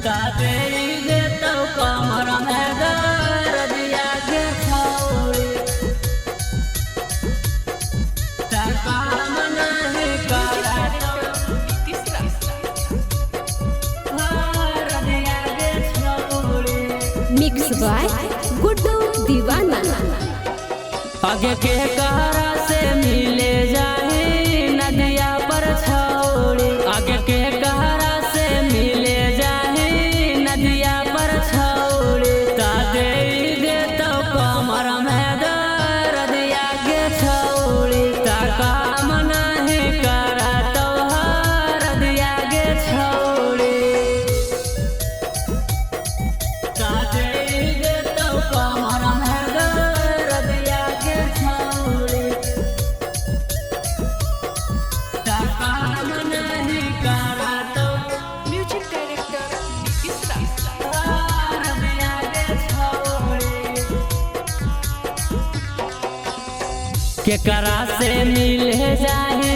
काबेरी दे तो कमर में दर्दिया के छौड़ी काम नहीं करतो दर्दिया के छौड़ी। मिक्स बाय गुड्डू दीवाना। आगे के कहरा से मिले जाए नदिया पर छौड़ी, आगे के कहरा से मिले जाए नदिया पर छौड़ी दे तो कमर में दर्दिया के छौड़ी काम नहीं करतो हरदिया के छौड़ी दे तो कमर में दर्दिया के छौड़ी काम नहीं करतो म्यूजिक डायरेक्टर नीतीश राज। हरदिया के छौड़ी। केकरा से मिले जाही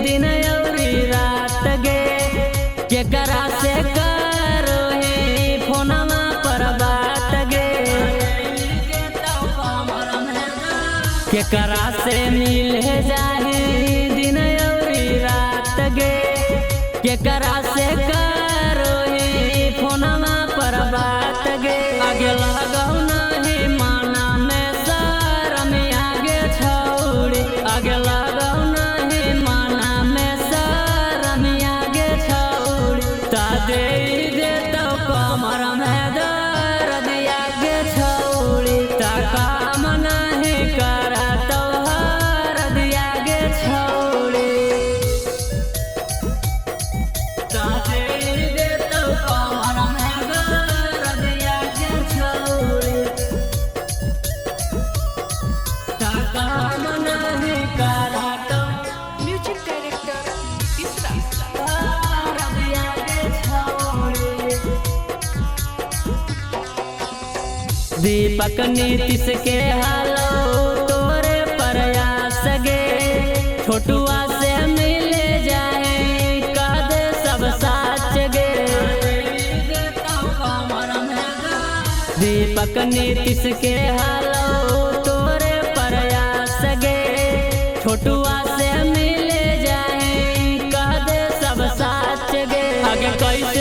दिन अउरी रात गे, केकरा से करो ही फोनमा पर बात गे, केकरा से मिले जाही दिन अउरी रात गे, केकरा से करो ही फोनमा पर बात गे। आगे लगौ नहीं माना में शरम आगे छौड़ी, आगे लगौ नहीं माना में शरम आगे छौड़ी दे तो कमर में दर्दिया के छौड़ी काम नहीं करतो हरदिया के छौड़ी दे तो कमर में दर्दिया के छौड़ी काम नहीं करतो म्यूजिक डायरेक्टर नीतीश राज। हरदिया के छौड़ी। दीपक नीतीश के हालो तोरे प्रयास गे, छोटुआ से मिले जाए कद सब साच गे। दीपक नीतीश के हालो तोरे प्रयास गे, छोटुआ से मिले जाए कद सब साच गे। आगे कैसे